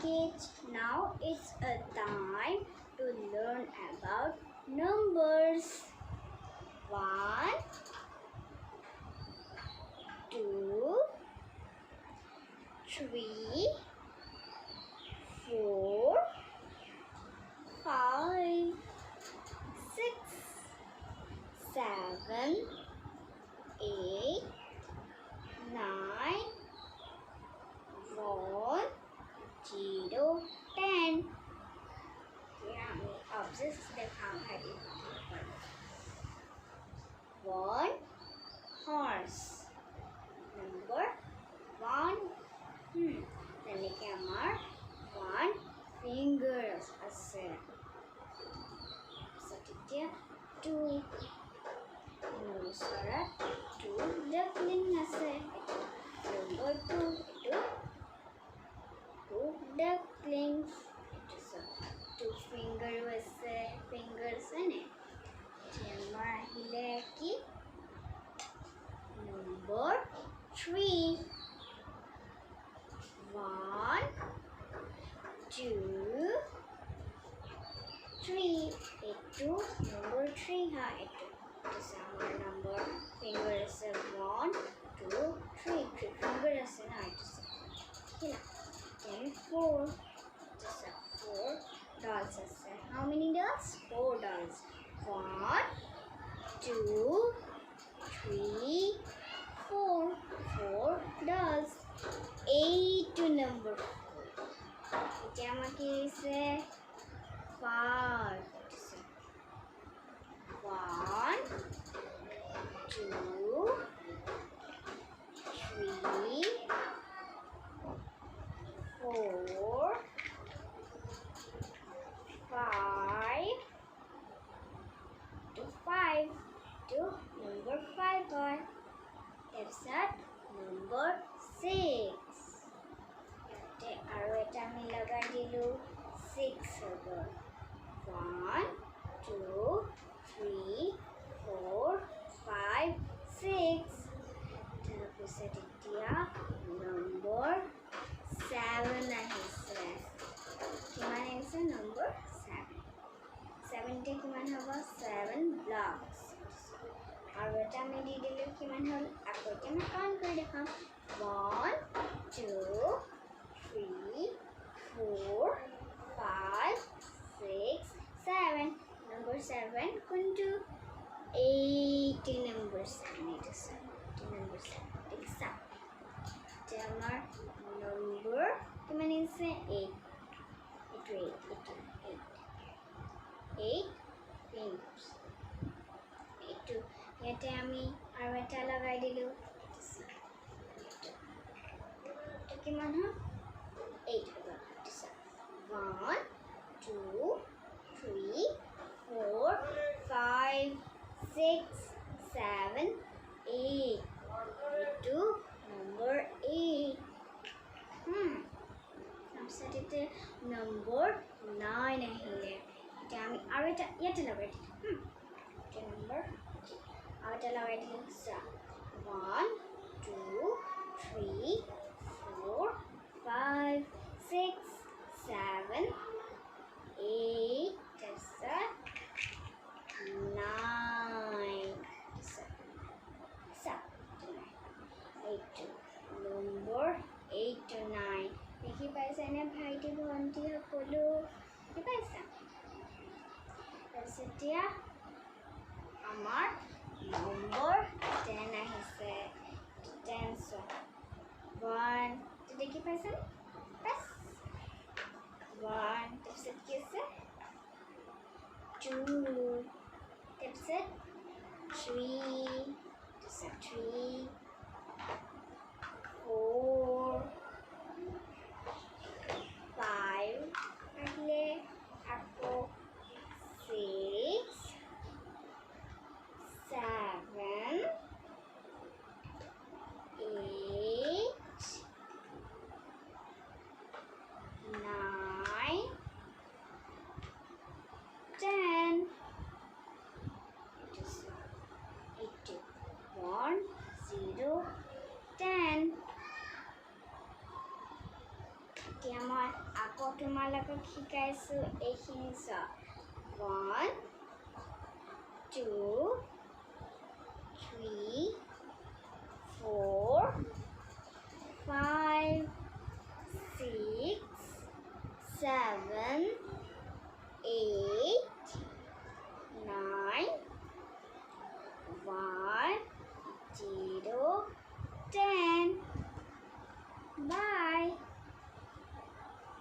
kids, now it's a time to learn about numbers. 1, 2, 3, 4, 5, 6, 7, 8, 9, 1, 0, 10. One horse. Number 1. Then our 1 fingers আছে. So 2. Nusara 2 duckling আছে. Number 2. 2 ducklings. 2 fingers ane. Number ahile ki number 3. 1, 2, 3. Itu number 3 ha itu. Sama number fingers 1, 2, 3. 3 fingers na itu. Kila. Then 4. Just 4 dolls. How many dolls? 4 dolls. 1, 2, 3, 4. 4 dolls. 8 to number 4. It is 5. 1, 2, 3, 4, 5. To 5. To number 5 boy. That's that number 6. আৰু এটা আমি লগাই দিলো 6 হ'ব 1 2 3 4 5 6 তাৰপিছত এতিয়া number 7 আহিছে কিমান আহিছে নম্বৰ 7 তে কিমান হ'ব 7 blocks আৰু এটা আমি দি দিলো কিমান হ'ল আকৌ এটা আমি কাউণ্ট কৰি দেখাম 1 2 3, 4, 5, 6, 7. Number 7. Kuntu 8 number 7. It is number 7. Take 7. Jamar number. How many is 8? 8 fingers. 8 2. Yete ami aru eta lagai dilu. To kiman ha? 8 1, 2, 3, 4, 5, 6, 7, 8. To number 8. I'm set it number 9 ahile. Tami arita yet lagai. Number arita lagai dilu 1, 2, 3, 4, 5, 6, 7, 8, that's 9. 8 number 8 to 9. দেখি পাইছে নে ভাইটি ভন্টি সকলো দেখি পাইছা তাৰপিছত এতিয়া আমাৰ নম্বৰ 10 আহিছে 10 1 দেখি পাইছে Press 1. Tips it kiss it. 2. Tips it. 3. Tips it 3. 4. 5. Agle. Apple. 6. 7. 8. 9, 10. Just 1, 0, এতিয়া মই আকৌ তোমালোকক শিকাইছোঁ এইখিনি চোৱা 1 2 3 4 5 6 7 8 9 1 0 10 Bye.